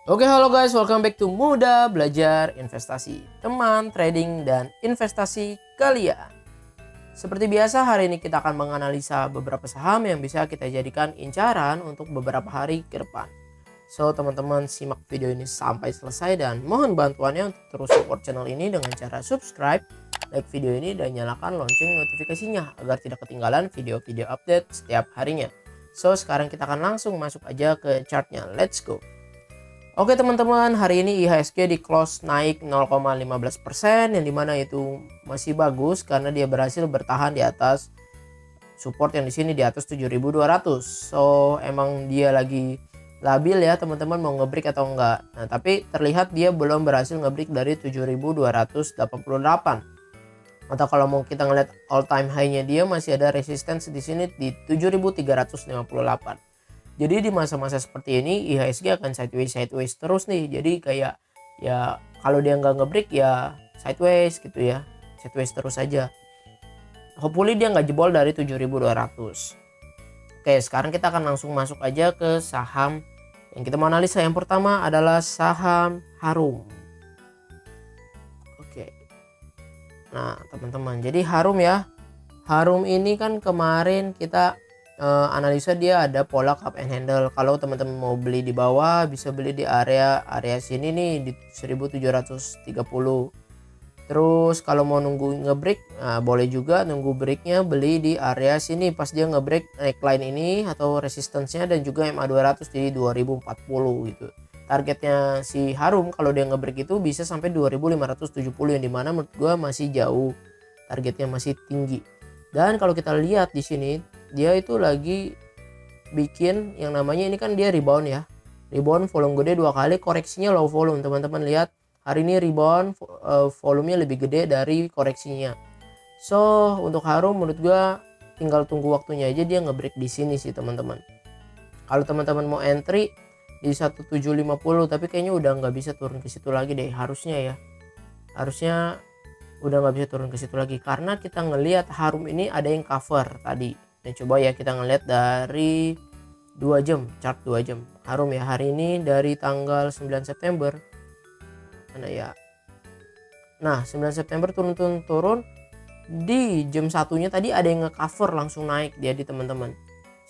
Oke, halo guys, welcome back to Muda Belajar Investasi, teman trading dan investasi kalian. Seperti biasa, hari ini kita akan menganalisa beberapa saham yang bisa kita jadikan incaran untuk beberapa hari ke depan. So, teman-teman simak video ini sampai selesai dan mohon bantuannya untuk terus support channel ini dengan cara subscribe, like video ini, dan nyalakan lonceng notifikasinya agar tidak ketinggalan video-video update setiap harinya. So, sekarang kita akan langsung masuk aja ke chartnya. Let's go! Oke teman-teman, hari ini IHSG di close naik 0,15%, yang dimana itu masih bagus karena dia berhasil bertahan di atas support yang di sini di atas 7.200. So emang dia lagi labil ya teman-teman, mau ngebreak atau enggak. Nah tapi terlihat dia belum berhasil ngebreak dari 7.288. Atau kalau mau kita ngeliat all time high-nya, dia masih ada resistance di sini di 7.358. Jadi di masa-masa seperti ini IHSG akan sideways terus nih. Jadi kayak ya kalau dia nggak ngebreak ya sideways gitu ya. Sideways terus aja. Hopefully dia nggak jebol dari 7.200. Oke, sekarang kita akan langsung masuk aja ke saham yang kita mau analisa. Yang pertama adalah saham Harum. Oke. Nah, teman-teman, jadi Harum ya. Harum ini kan kemarin kita analisa dia ada pola cup and handle. Kalau teman-teman mau beli di bawah bisa beli di area sini nih di 1730. Terus kalau mau nunggu ngebreak, boleh juga nunggu breaknya beli di area sini pas dia ngebreak neckline ini atau resistance-nya, dan juga MA 200 di 2040 gitu. Targetnya si Harum kalau dia ngebreak itu bisa sampai 2570, yang dimana menurut gua masih jauh, targetnya masih tinggi. Dan kalau kita lihat di sini dia itu lagi bikin yang namanya, ini kan dia rebound ya, rebound volume gede 2 kali, koreksinya low volume. Teman-teman lihat hari ini rebound volumenya lebih gede dari koreksinya. So untuk Harum menurut gua tinggal tunggu waktunya aja dia ngebreak di sini sih teman-teman. Kalau teman-teman mau entry di 1750, tapi kayaknya udah nggak bisa turun ke situ lagi deh, harusnya udah nggak bisa turun ke situ lagi karena kita ngelihat Harum ini ada yang cover tadi. Dan coba ya kita ngelihat dari 2 jam, chart 2 jam Harum ya hari ini dari tanggal 9 September. Mana ya? Nah 9 September turun di jam satunya tadi ada yang nge-cover langsung naik dia di teman-teman.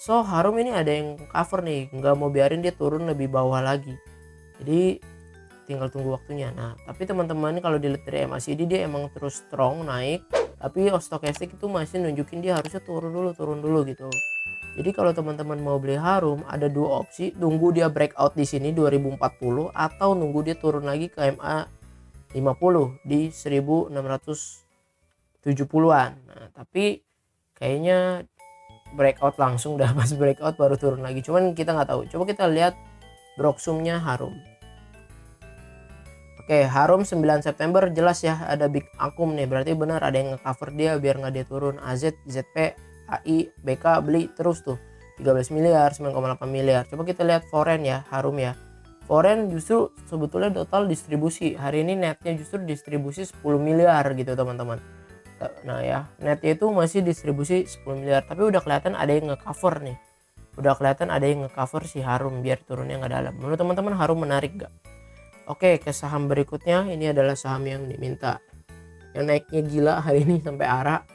So Harum ini ada yang cover nih, nggak mau biarin dia turun lebih bawah lagi. Jadi tinggal tunggu waktunya. Nah tapi teman-teman kalau dilihat dari MACD dia emang terus strong naik, tapi stokastik itu masih nunjukin dia harusnya turun dulu gitu. Jadi kalau teman-teman mau beli Harum ada dua opsi, nunggu dia breakout di sini 2040 atau nunggu dia turun lagi ke MA 50 di 1670-an. Nah tapi kayaknya breakout langsung, dah pas breakout baru turun lagi, cuman kita nggak tahu. Coba kita lihat Broksumnya Harum. Oke, Harum 9 September jelas ya ada big akum nih, berarti benar ada yang nge-cover dia biar nggak dia turun. AZ, ZP, AI, BK beli terus tuh 13 miliar, 9,8 miliar. Coba kita lihat foreign ya, Harum ya. Foreign justru sebetulnya total distribusi hari ini netnya justru distribusi 10 miliar gitu teman-teman. Nah ya, netnya itu masih distribusi 10 miliar, tapi udah kelihatan ada yang nge-cover nih. Udah kelihatan ada yang nge-cover si Harum biar turunnya nggak dalam. Menurut teman-teman Harum menarik gak? Oke, ke saham berikutnya, ini adalah saham yang diminta, yang naiknya gila hari ini sampai arah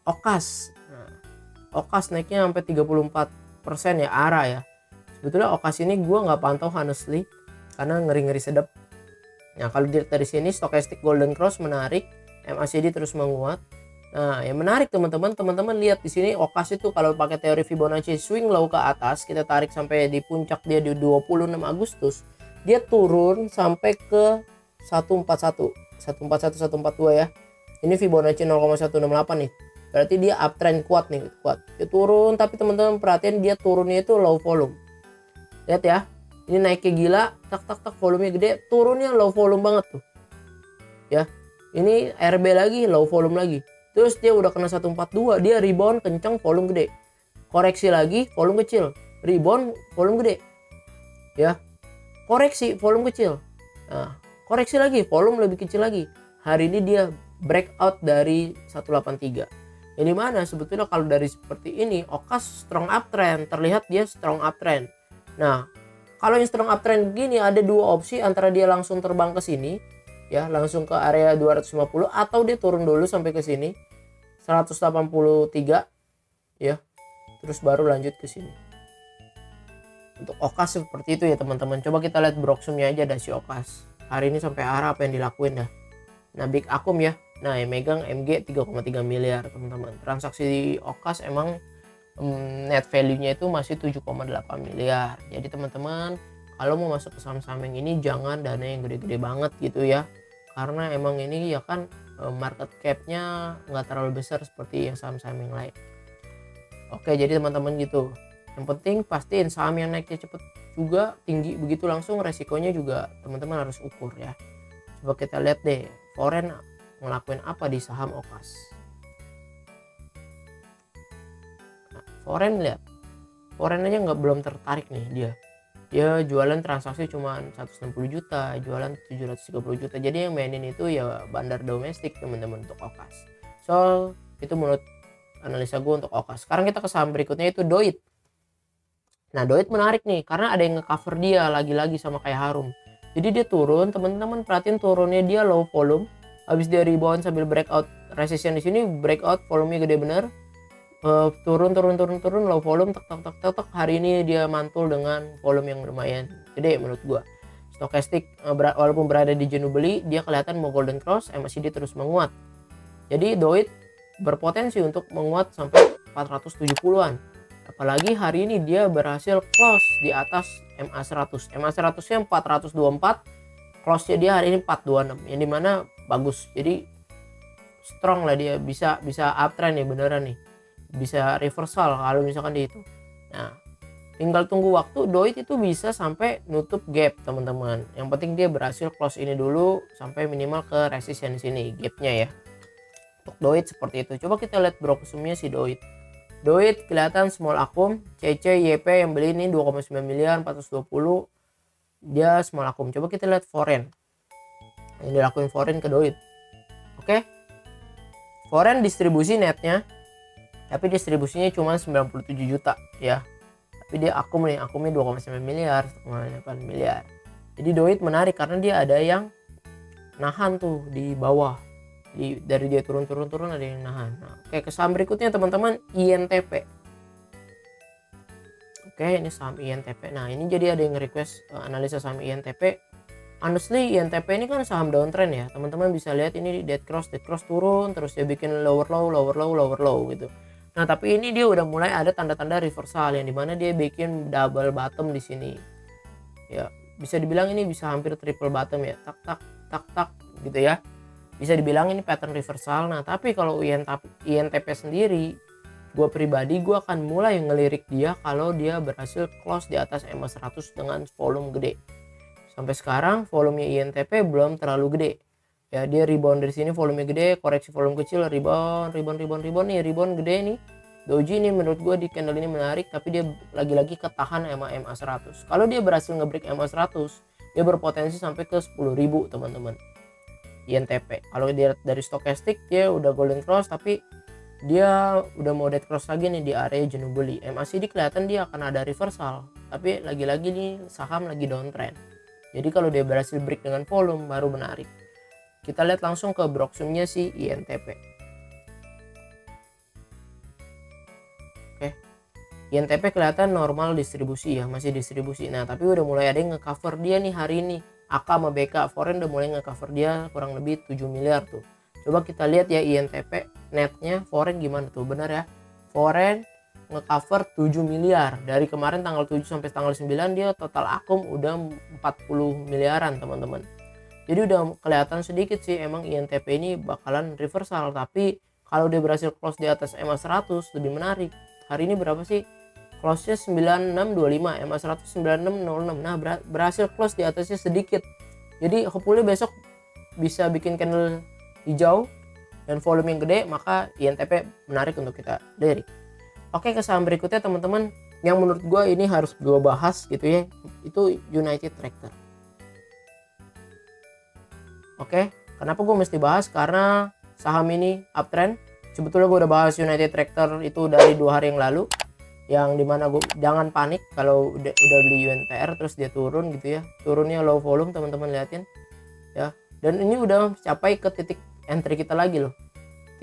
Okas. Nah, Okas naiknya sampai 34% ya, arah ya. Sebetulnya Okas ini gue nggak pantau honestly karena ngeri-ngeri sedap. Nah kalau dari sini stochastic golden cross menarik, MACD terus menguat. Nah yang menarik teman-teman lihat di sini Okas itu kalau pakai teori Fibonacci swing low ke atas, kita tarik sampai di puncak dia di 26 Agustus. Dia turun sampai ke 141, 142 ya. Ini Fibonacci 0,168 nih. Berarti dia uptrend kuat nih, kuat. Dia turun, tapi teman-teman perhatiin dia turunnya itu low volume. Lihat ya. Ini naiknya gila, tak volumenya gede, turunnya low volume banget tuh. Ya. Ini RB lagi low volume lagi. Terus dia udah kena 142, dia rebound kencang, volume gede. Koreksi lagi, volume kecil. Rebound, volume gede. Ya. Koreksi volume kecil, nah koreksi lagi volume lebih kecil lagi. Hari ini dia breakout dari 183. Ini mana sebetulnya kalau dari seperti ini Okas strong uptrend, terlihat dia strong uptrend. Nah kalau yang strong uptrend gini ada dua opsi, antara dia langsung terbang ke sini ya, langsung ke area 250, atau dia turun dulu sampai ke sini 183 ya, terus baru lanjut ke sini. Untuk Okas seperti itu ya teman-teman. Coba kita lihat broksumnya aja dah si Okas. Hari ini sampai arah apa yang dilakuin dah. Nah, Big Akum ya. Nah, yang megang MG 3,3 miliar teman-teman. Transaksi di Okas emang net value-nya itu masih 7,8 miliar. Jadi teman-teman, kalau mau masuk ke saham-saham yang ini jangan dana yang gede-gede banget gitu ya. Karena emang ini ya kan market cap-nya nggak terlalu besar seperti yang saham-saham yang lain. Oke, jadi teman-teman gitu. Yang penting pastiin saham yang naiknya cepet juga tinggi begitu langsung, resikonya juga teman-teman harus ukur ya. Coba kita lihat deh foreign ngelakuin apa di saham Okas. Nah, foreign lihat, foreign aja belum tertarik nih dia jualan transaksi cuma 160 juta, jualan 730 juta. Jadi yang mainin itu ya bandar domestik teman-teman untuk Okas. So itu menurut analisa gue untuk Okas. Sekarang kita ke saham berikutnya itu Doit. Nah, Doit menarik nih karena ada yang ngecover dia lagi-lagi sama kayak Harum. Jadi dia turun, teman-teman perhatiin turunnya dia low volume. Habis dia rebound sambil breakout resistance di sini, breakout volumenya gede bener. Turun low volume tek. Hari ini dia mantul dengan volume yang lumayan gede menurut gua. Stokastik walaupun berada di jenuh beli, dia kelihatan mau golden cross, MACD terus menguat. Jadi Doit berpotensi untuk menguat sampai 470-an. Apalagi hari ini dia berhasil close di atas MA100. MA100 nya 424, close nya dia hari ini 426, yang dimana bagus. Jadi strong lah dia, bisa uptrend nih beneran nih, bisa reversal kalau misalkan dia itu. Nah, tinggal tunggu waktu Doit itu bisa sampai nutup gap teman-teman. Yang penting dia berhasil close ini dulu sampai minimal ke resistance sini gapnya ya. Untuk Doit seperti itu. Coba kita lihat broksumnya si Doit. Doit kelihatan small akum, CC YP yang beli ini 2,9 miliar 420, dia small akum. Coba kita lihat foreign yang dilakuin foreign ke Doit. Oke, foreign distribusi netnya, tapi distribusinya cuma 97 juta ya. Tapi dia akum nih, akumnya 2,9 miliar 1,8 miliar. Jadi Doit menarik karena dia ada yang nahan tuh di bawah. Dari dia turun ada yang nahan. Nah, oke, ke saham berikutnya teman-teman, INTP. Oke, ini saham INTP. Nah, ini jadi ada yang request analisa saham INTP. Honestly, INTP ini kan saham downtrend ya. Teman-teman bisa lihat ini dead cross turun, terus dia bikin lower low gitu. Nah, tapi ini dia udah mulai ada tanda-tanda reversal yang dimana dia bikin double bottom di sini. Ya, bisa dibilang ini bisa hampir triple bottom ya. Tak gitu ya. Bisa dibilang ini pattern reversal. Nah, tapi kalau INTP sendiri, gue pribadi gue akan mulai ngelirik dia kalau dia berhasil close di atas MA100 dengan volume gede. Sampai sekarang volumenya INTP belum terlalu gede. Ya, dia rebound dari sini volume gede, koreksi volume kecil, rebound nih, rebound gede nih. Doji ini menurut gue di candle ini menarik, tapi dia lagi-lagi ketahan MA100. Kalau dia berhasil ngebreak MA100, dia berpotensi sampai ke 10.000 teman-teman. INTP. Kalau dia dari stokastik dia udah golden cross, tapi dia udah mau dead cross lagi nih di area jenuh beli. MACD kelihatan dia akan ada reversal, tapi lagi-lagi nih saham lagi downtrend. Jadi kalau dia berhasil break dengan volume baru menarik. Kita lihat langsung ke broksumnya si INTP. Oke. INTP kelihatan normal distribusi ya, masih distribusi. Nah, tapi udah mulai ada yang ngecover dia nih hari ini. AK sama BK foreign udah mulai ngecover dia kurang lebih 7 miliar tuh. Coba kita lihat ya INTP netnya foreign gimana tuh, benar ya. Foreign ngecover 7 miliar. Dari kemarin tanggal 7 sampai tanggal 9 dia total akum udah 40 miliaran teman-teman. Jadi udah kelihatan sedikit sih emang INTP ini bakalan reversal, tapi kalau dia berhasil close di atas MA100 lebih menarik. Hari ini berapa sih? Close-nya 9625, MA100 9606. Nah, berhasil close di atasnya sedikit. Jadi hopefully besok bisa bikin candle hijau dan volume yang gede, maka INTP menarik untuk kita lirik. Oke, ke saham berikutnya teman-teman, yang menurut gue ini harus gue bahas gitu ya, itu United Tractor. Oke, kenapa gue mesti bahas? Karena saham ini uptrend. Sebetulnya gue udah bahas United Tractor itu dari 2 hari yang lalu. yang dimana gue jangan panik kalau udah beli UNTR terus dia turun gitu ya, turunnya low volume teman-teman liatin ya. Dan ini udah capai ke titik entry kita lagi loh,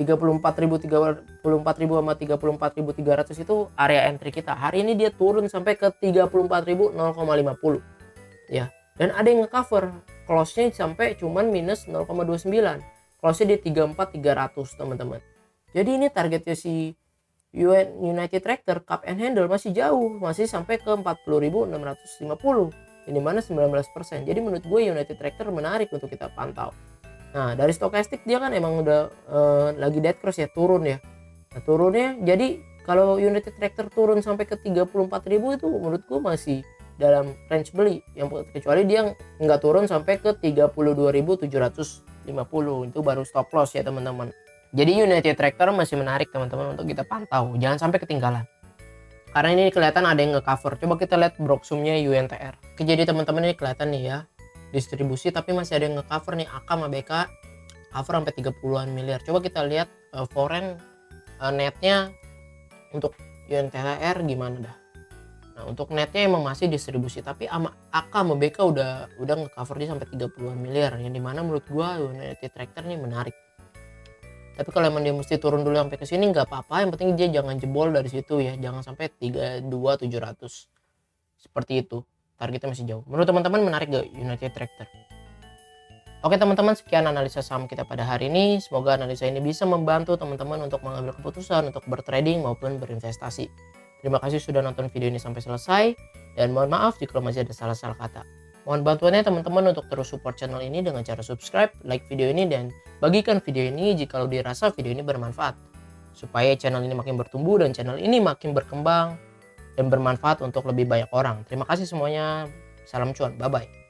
34.000 sama 34.300 itu area entry kita. Hari ini dia turun sampai ke 34.000 0,50 ya, dan ada yang ngecover close-nya sampai cuman minus 0,29, close-nya di 34.300 teman-teman. Jadi ini targetnya si United Tractor cup and handle masih jauh, masih sampai ke 40.650, ini mana 19%. Jadi menurut gue United Tractor menarik untuk kita pantau. Nah dari stokastik dia kan emang udah lagi dead cross ya, turun ya. Nah turunnya jadi kalau United Tractor turun sampai ke 34.000 itu menurut gue masih dalam range beli, yang kecuali dia nggak turun sampai ke 32.750 itu baru stop loss ya teman-teman. Jadi United Tractor masih menarik teman-teman untuk kita pantau, jangan sampai ketinggalan. Karena ini kelihatan ada yang nge-cover. Coba kita lihat Broksumnya UNTR. Oke, jadi teman-teman ini kelihatan nih ya, distribusi tapi masih ada yang nge-cover nih, AK sama BK cover sampai 30-an miliar. Coba kita lihat foreign netnya untuk UNTR gimana dah. Nah, untuk netnya emang masih distribusi, tapi sama AK sama BK udah nge-cover dia sampai 30-an miliar, yang dimana menurut gua United Tractor nih menarik. Tapi kalau emang dia mesti turun dulu sampai ke sini nggak apa-apa, yang penting dia jangan jebol dari situ ya, jangan sampai 32.700 seperti itu. Targetnya masih jauh. Menurut teman-teman menarik gak United Tractor? Oke teman-teman, sekian analisa saham kita pada hari ini. Semoga analisa ini bisa membantu teman-teman untuk mengambil keputusan untuk bertrading maupun berinvestasi. Terima kasih sudah nonton video ini sampai selesai, dan mohon maaf jika masih ada salah-salah kata. Mohon bantuannya teman-teman untuk terus support channel ini dengan cara subscribe, like video ini, dan bagikan video ini jika dirasa video ini bermanfaat. Supaya channel ini makin bertumbuh dan channel ini makin berkembang dan bermanfaat untuk lebih banyak orang. Terima kasih semuanya. Salam cuan. Bye-bye.